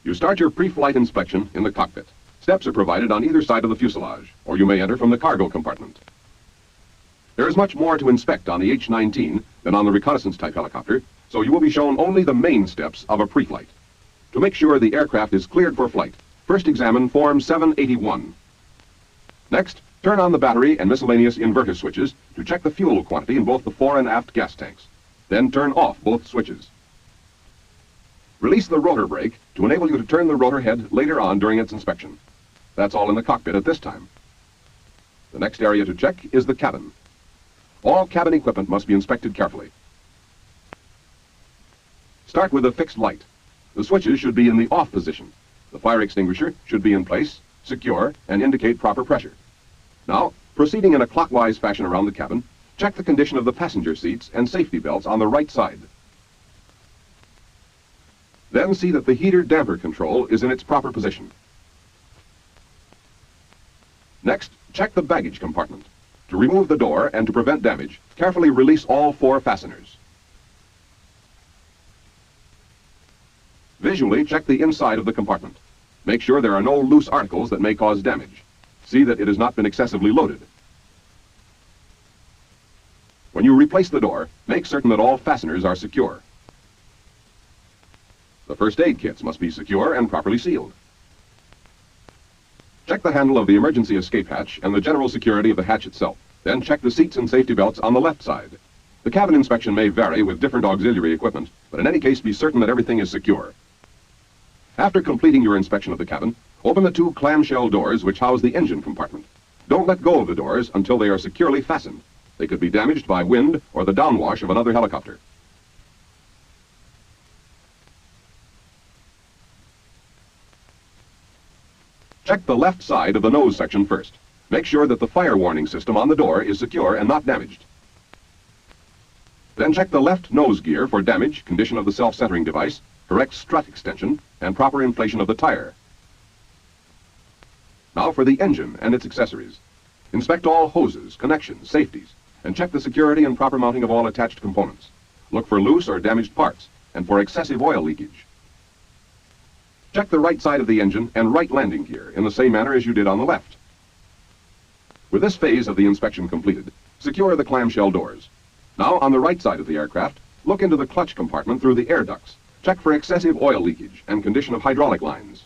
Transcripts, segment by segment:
You start your pre-flight inspection in the cockpit. Steps are provided on either side of the fuselage, or you may enter from the cargo compartment. There is much more to inspect on the H-19 than on the reconnaissance-type helicopter, so you will be shown only the main steps of a pre-flight. To make sure the aircraft is cleared for flight, first examine Form 781. Next, turn on the battery and miscellaneous inverter switches to check the fuel quantity in both the fore and aft gas tanks. Then turn off both switches. Release the rotor brake to enable you to turn the rotor head later on during its inspection. That's all in the cockpit at this time. The next area to check is the cabin. All cabin equipment must be inspected carefully. Start with a fixed light. The switches should be in the off position. The fire extinguisher should be in place, secure, and indicate proper pressure. Now, proceeding in a clockwise fashion around the cabin, check the condition of the passenger seats and safety belts on the right side. Then see that the heater-damper control is in its proper position. Next, check the baggage compartment. To remove the door and to prevent damage, carefully release all 4 fasteners. Visually check the inside of the compartment. Make sure there are no loose articles that may cause damage. See that it has not been excessively loaded. When you replace the door, make certain that all fasteners are secure. The first aid kits must be secure and properly sealed. Check the handle of the emergency escape hatch and the general security of the hatch itself. Then check the seats and safety belts on the left side. The cabin inspection may vary with different auxiliary equipment, but in any case be certain that everything is secure. After completing your inspection of the cabin, open the 2 clamshell doors which house the engine compartment. Don't let go of the doors until they are securely fastened. They could be damaged by wind or the downwash of another helicopter. Check the left side of the nose section first. Make sure that the fire warning system on the door is secure and not damaged. Then check the left nose gear for damage, condition of the self-centering device, correct strut extension, and proper inflation of the tire. Now for the engine and its accessories. Inspect all hoses, connections, safeties, and check the security and proper mounting of all attached components. Look for loose or damaged parts, and for excessive oil leakage. Check the right side of the engine and right landing gear in the same manner as you did on the left. With this phase of the inspection completed, secure the clamshell doors. Now, on the right side of the aircraft, look into the clutch compartment through the air ducts. Check for excessive oil leakage and condition of hydraulic lines.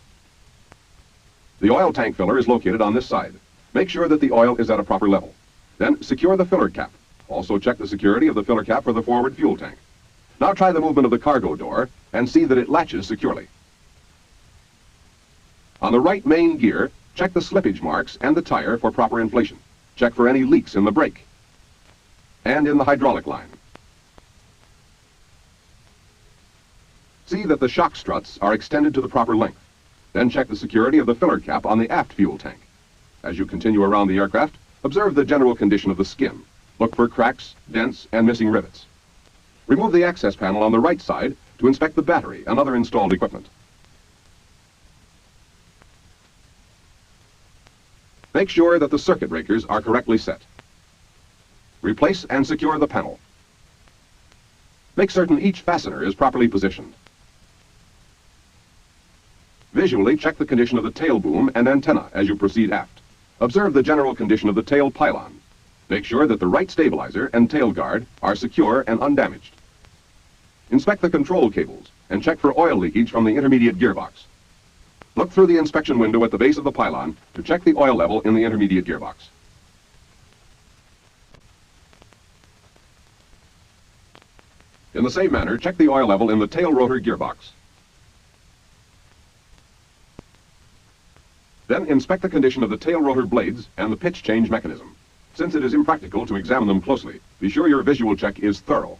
The oil tank filler is located on this side. Make sure that the oil is at a proper level. Then secure the filler cap. Also check the security of the filler cap for the forward fuel tank. Now try the movement of the cargo door and see that it latches securely. On the right main gear, check the slippage marks and the tire for proper inflation. Check for any leaks in the brake and in the hydraulic line. See that the shock struts are extended to the proper length. Then check the security of the filler cap on the aft fuel tank. As you continue around the aircraft, observe the general condition of the skin. Look for cracks, dents, and missing rivets. Remove the access panel on the right side to inspect the battery and other installed equipment. Make sure that the circuit breakers are correctly set. Replace and secure the panel. Make certain each fastener is properly positioned. Visually check the condition of the tail boom and antenna as you proceed aft. Observe the general condition of the tail pylon. Make sure that the right stabilizer and tail guard are secure and undamaged. Inspect the control cables and check for oil leakage from the intermediate gearbox. Look through the inspection window at the base of the pylon to check the oil level in the intermediate gearbox. In the same manner, check the oil level in the tail rotor gearbox. Then inspect the condition of the tail rotor blades and the pitch change mechanism. Since it is impractical to examine them closely, be sure your visual check is thorough.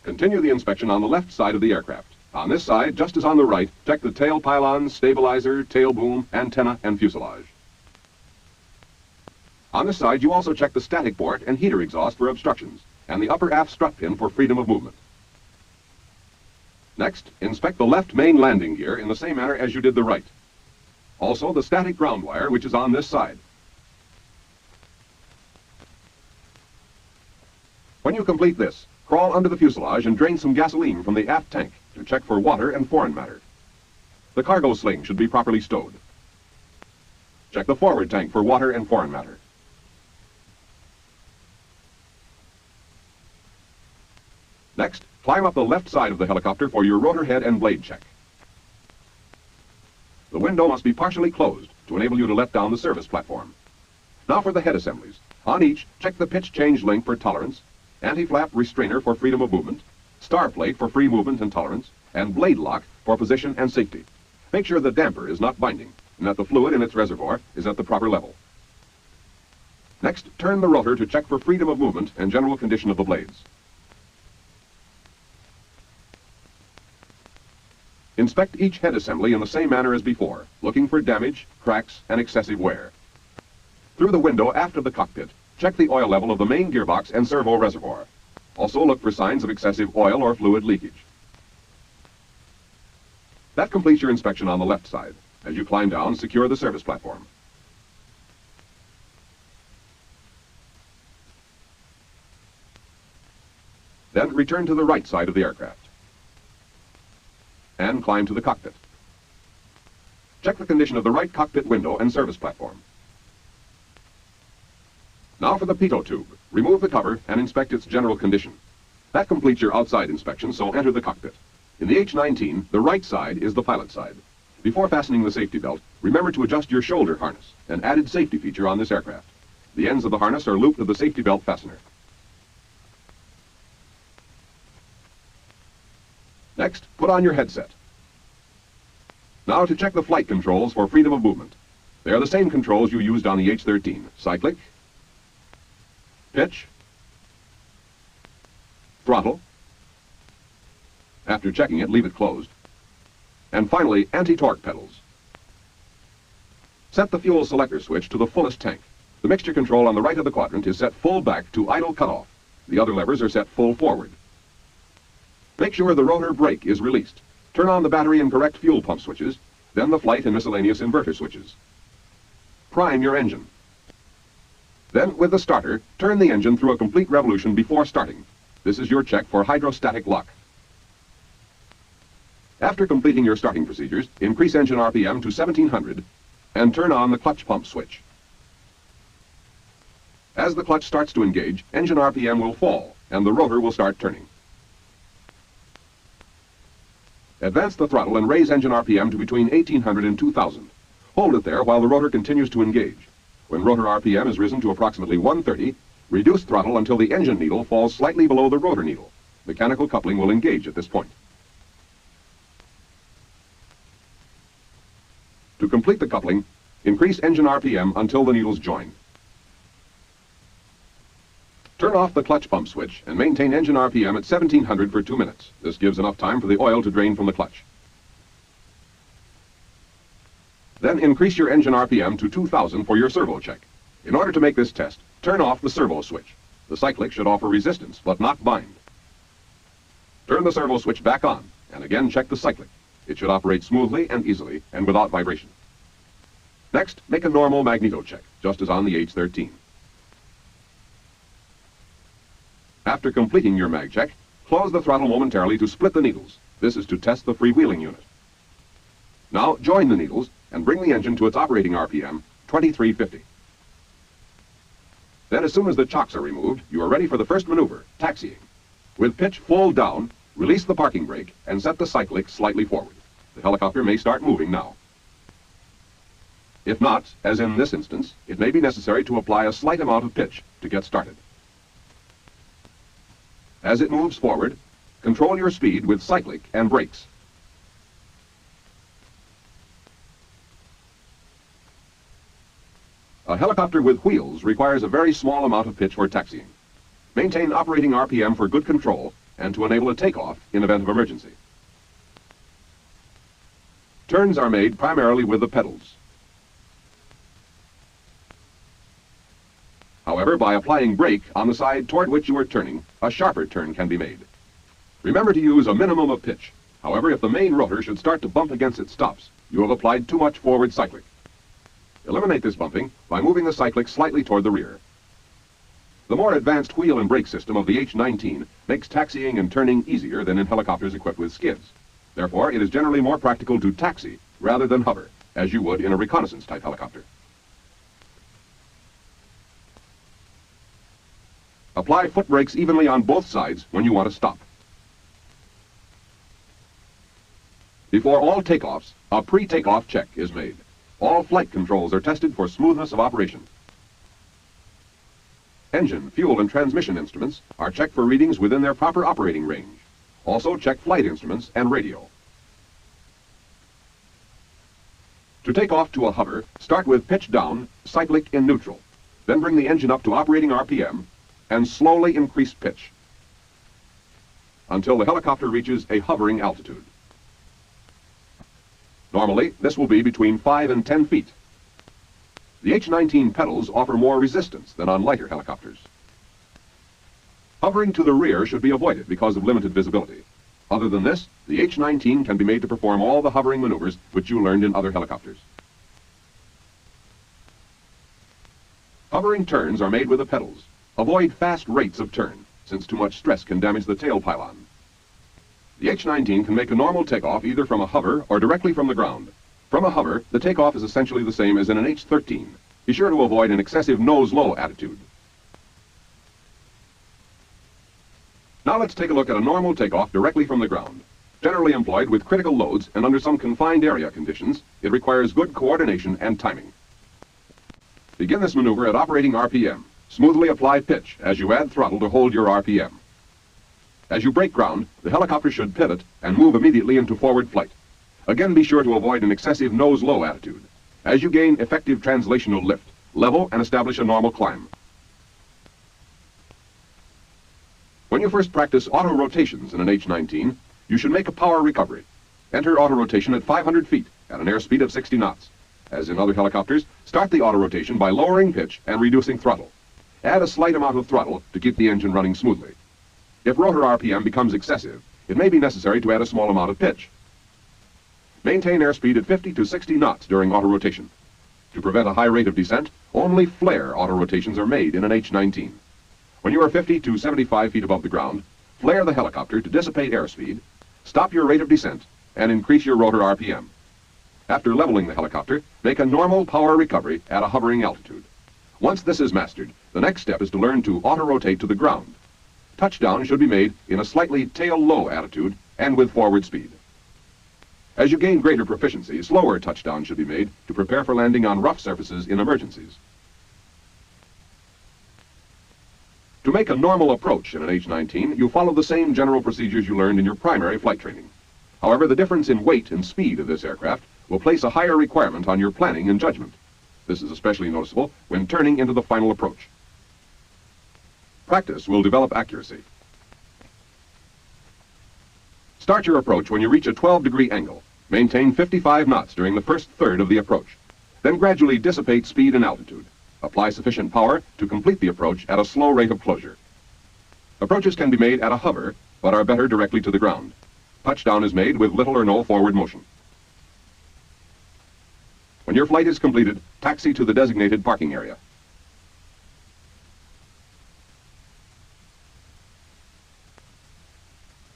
Continue the inspection on the left side of the aircraft. On this side, just as on the right, check the tail pylon, stabilizer, tail boom, antenna, and fuselage. On this side, you also check the static port and heater exhaust for obstructions, and the upper aft strut pin for freedom of movement. Next, inspect the left main landing gear in the same manner as you did the right. Also, the static ground wire, which is on this side. When you complete this, crawl under the fuselage and drain some gasoline from the aft tank. to check for water and foreign matter. The cargo sling should be properly stowed. Check the forward tank for water and foreign matter. Next, climb up the left side of the helicopter for your rotor head and blade check. The window must be partially closed to enable you to let down the service platform. Now for the head assemblies. On each, check the pitch change link for tolerance, anti-flap restrainer for freedom of movement, star plate for free movement and tolerance, and blade lock for position and safety. Make sure the damper is not binding and that the fluid in its reservoir is at the proper level. Next, turn the rotor to check for freedom of movement and general condition of the blades. Inspect each head assembly in the same manner as before, looking for damage, cracks, and excessive wear. Through the window aft of the cockpit, check the oil level of the main gearbox and servo reservoir. Also look for signs of excessive oil or fluid leakage. That completes your inspection on the left side. As you climb down, secure the service platform. Then return to the right side of the aircraft and climb to the cockpit. Check the condition of the right cockpit window and service platform. Now for the pitot tube. Remove the cover and inspect its general condition. That completes your outside inspection, so enter the cockpit. In the H-19, the right side is the pilot side. Before fastening the safety belt, remember to adjust your shoulder harness, an added safety feature on this aircraft. The ends of the harness are looped to the safety belt fastener. Next, put on your headset. Now to check the flight controls for freedom of movement. They are the same controls you used on the H-13. Cyclic, pitch, throttle. After checking it, leave it closed. And finally, anti-torque pedals. Set the fuel selector switch to the fullest tank. The mixture control on the right of the quadrant is set full back to idle cutoff. The other levers are set full forward. Make sure the rotor brake is released. Turn on the battery and correct fuel pump switches, then the flight and miscellaneous inverter switches. Prime your engine. Then, with the starter, turn the engine through a complete revolution before starting. This is your check for hydrostatic lock. After completing your starting procedures, increase engine RPM to 1700 and turn on the clutch pump switch. As the clutch starts to engage, engine RPM will fall and the rotor will start turning. Advance the throttle and raise engine RPM to between 1800 and 2000. Hold it there while the rotor continues to engage. When rotor RPM is risen to approximately 130, reduce throttle until the engine needle falls slightly below the rotor needle. Mechanical coupling will engage at this point. To complete the coupling, increase engine RPM until the needles join. Turn off the clutch pump switch and maintain engine RPM at 1700 for 2 minutes. This gives enough time for the oil to drain from the clutch. Then increase your engine RPM to 2000 for your servo check. In order to make this test, turn off the servo switch. The cyclic should offer resistance, but not bind. Turn the servo switch back on, and again check the cyclic. It should operate smoothly and easily, and without vibration. Next, make a normal magneto check, just as on the H-13. After completing your mag check, close the throttle momentarily to split the needles. This is to test the freewheeling unit. Now join the needles and bring the engine to its operating RPM, 2350. Then as soon as the chocks are removed, you are ready for the first maneuver, taxiing. With pitch full down, release the parking brake and set the cyclic slightly forward. The helicopter may start moving now. If not, as in this instance, it may be necessary to apply a slight amount of pitch to get started. As it moves forward, control your speed with cyclic and brakes. A helicopter with wheels requires a very small amount of pitch for taxiing. Maintain operating RPM for good control and to enable a takeoff in event of emergency. Turns are made primarily with the pedals. However, by applying brake on the side toward which you are turning, a sharper turn can be made. Remember to use a minimum of pitch. However, if the main rotor should start to bump against its stops, you have applied too much forward cyclic. Eliminate this bumping by moving the cyclic slightly toward the rear. The more advanced wheel and brake system of the H-19 makes taxiing and turning easier than in helicopters equipped with skids. Therefore, it is generally more practical to taxi rather than hover, as you would in a reconnaissance-type helicopter. Apply foot brakes evenly on both sides when you want to stop. Before all takeoffs, a pre-takeoff check is made. All flight controls are tested for smoothness of operation. Engine, fuel, and transmission instruments are checked for readings within their proper operating range. Also check flight instruments and radio. To take off to a hover, start with pitch down, cyclic in neutral. Then bring the engine up to operating RPM and slowly increase pitch until the helicopter reaches a hovering altitude. Normally, this will be between 5 and 10 feet. The H-19 pedals offer more resistance than on lighter helicopters. Hovering to the rear should be avoided because of limited visibility. Other than this, the H-19 can be made to perform all the hovering maneuvers which you learned in other helicopters. Hovering turns are made with the pedals. Avoid fast rates of turn, since too much stress can damage the tail pylon. The H-19 can make a normal takeoff either from a hover or directly from the ground. From a hover, the takeoff is essentially the same as in an H-13. Be sure to avoid an excessive nose-low attitude. Now let's take a look at a normal takeoff directly from the ground. Generally employed with critical loads and under some confined area conditions, it requires good coordination and timing. Begin this maneuver at operating RPM. Smoothly apply pitch as you add throttle to hold your RPM. As you break ground, the helicopter should pivot and move immediately into forward flight. Again, be sure to avoid an excessive nose-low attitude. As you gain effective translational lift, level and establish a normal climb. When you first practice auto rotations in an H-19, you should make a power recovery. Enter auto rotation at 500 feet at an airspeed of 60 knots. As in other helicopters, start the auto rotation by lowering pitch and reducing throttle. Add a slight amount of throttle to keep the engine running smoothly. If rotor RPM becomes excessive, it may be necessary to add a small amount of pitch. Maintain airspeed at 50 to 60 knots during auto rotation. To prevent a high rate of descent, only flare auto rotations are made in an H-19. When you are 50 to 75 feet above the ground, flare the helicopter to dissipate airspeed, stop your rate of descent, and increase your rotor RPM. After leveling the helicopter, make a normal power recovery at a hovering altitude. Once this is mastered, the next step is to learn to auto-rotate to the ground. Touchdown should be made in a slightly tail-low attitude and with forward speed. As you gain greater proficiency, slower touchdown should be made to prepare for landing on rough surfaces in emergencies. To make a normal approach in an H-19, you follow the same general procedures you learned in your primary flight training. However, the difference in weight and speed of this aircraft will place a higher requirement on your planning and judgment. This is especially noticeable when turning into the final approach. Practice will develop accuracy. Start your approach when you reach a 12-degree angle. Maintain 55 knots during the first third of the approach. Then gradually dissipate speed and altitude. Apply sufficient power to complete the approach at a slow rate of closure. Approaches can be made at a hover, but are better directly to the ground. Touchdown is made with little or no forward motion. When your flight is completed, taxi to the designated parking area.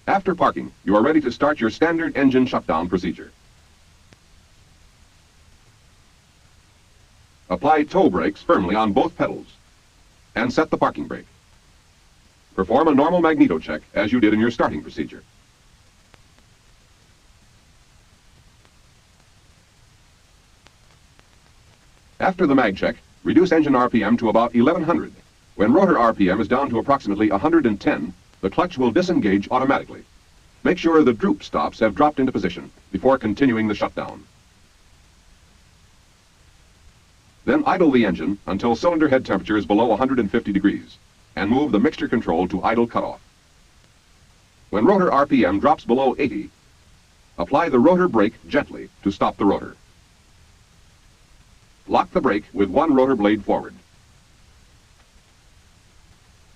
After parking, you are ready to start your standard engine shutdown procedure. Apply toe brakes firmly on both pedals and set the parking brake. Perform a normal magneto check as you did in your starting procedure. After the mag check, reduce engine RPM to about 1100. When rotor RPM is down to approximately 110, the clutch will disengage automatically. Make sure the droop stops have dropped into position before continuing the shutdown. Then idle the engine until cylinder head temperature is below 150 degrees, and move the mixture control to idle cutoff. When rotor RPM drops below 80, apply the rotor brake gently to stop the rotor. Lock the brake with one rotor blade forward.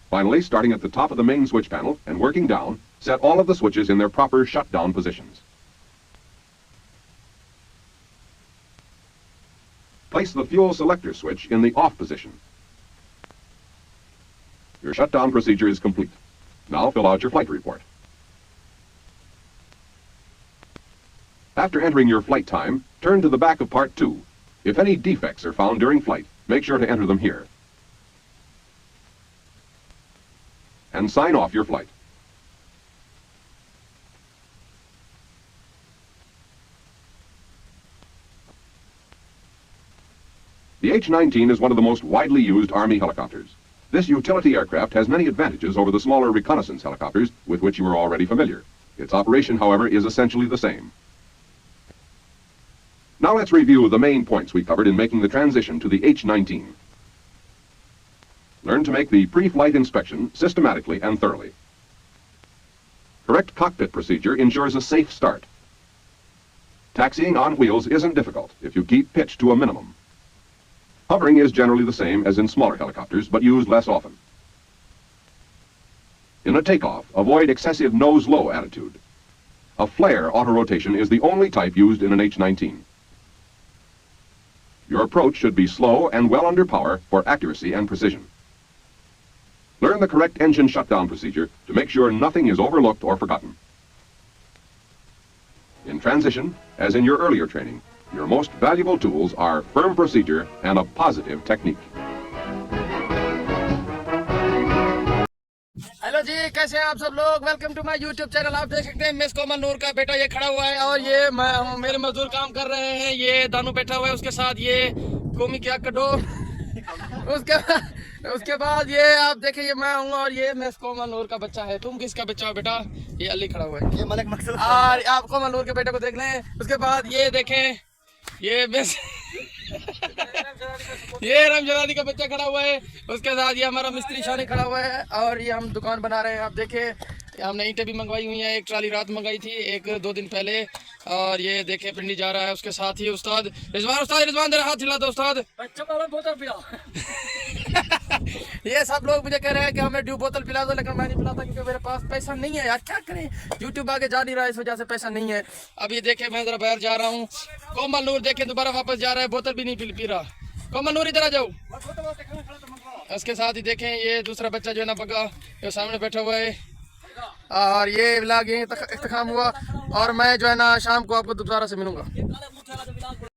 Finally, starting at the top of the main switch panel and working down, set all of the switches in their proper shutdown positions. Place the fuel selector switch in the off position. Your shutdown procedure is complete. Now fill out your flight report. After entering your flight time, turn to the back of Part 2. If any defects are found during flight, make sure to enter them here. And sign off your flight. The H-19 is one of the most widely used Army helicopters. This utility aircraft has many advantages over the smaller reconnaissance helicopters with which you are already familiar. Its operation, however, is essentially the same. Now let's review the main points we covered in making the transition to the H-19. Learn to make the pre-flight inspection systematically and thoroughly. Correct cockpit procedure ensures a safe start. Taxiing on wheels isn't difficult if you keep pitch to a minimum. Hovering is generally the same as in smaller helicopters, but used less often. In a takeoff, avoid excessive nose-low attitude. A flare auto-rotation is the only type used in an H-19. Your approach should be slow and well under power for accuracy and precision. Learn the correct engine shutdown procedure to make sure nothing is overlooked or forgotten. In transition, as in your earlier training, your most valuable tools are firm procedure and a positive technique. Hello ji, कैसे हैं आप सब लोग। Welcome to my YouTube channel. आप देख सकते हैं miss कोमल नूर का बेटा ये खड़ा हुआ है और ये मेरे मजदूर काम कर रहे हैं। ये दानू बैठा हुआ है, उसके साथ ये कोमी क्या कटो उसके बाद ये आप देखें, ये मैं हूँ और ये मिस कोमल नूर का बच्चा है। तुम किसका बच्चा हो बेटा? ये अली खड़ा हुआ है, ये मलिक मकसूद। और आप कोमल नूर के बेटे को देख लें। उसके बाद ये देखें, ये मिस ये रमजरानी का बच्चा खड़ा हुआ है। उसके साथ ये हमारा मिस्त्री शानी खड़ा हुआ है और ये हम दुकान बना रहे हैं। आप देखें, हमने ईंटें भी मंगवाई हुई हैं। एक ट्राली रात मंगाई थी, एक 2 दिन पहले। और ये देखें पिंडी जा रहा है। उसके साथ ही उस्ताद रिजवान जरा हाथ हिला दो उस्ताद। बोतल पिला ये सब लोग मुझे कह रहे हैं कि हमें ड्यू बोतल पिला दो, लेकिन मैं नहीं पिलाता क्योंकि मेरे पास पैसा नहीं है। यार क्या करें, यूट्यूब आगे जा नहीं रहा है, इस वजह से पैसा नहीं है। अब ये देखें, मैं जरा बाहर जा रहा हूँ। कोमल नूर देखें दोबारा वापस जा रहा है, बोतल भी नहीं पी रहा। कोमल नूर इधर आ जाओ। उसके साथ ही देखें ये दूसरा बच्चा जो है ना बगा, जो सामने बैठा हुआ है। और ये व्लॉग यहीं तक इख्तिताम हुआ और मैं जो है ना शाम को आपको दोबारा से मिलूंगा।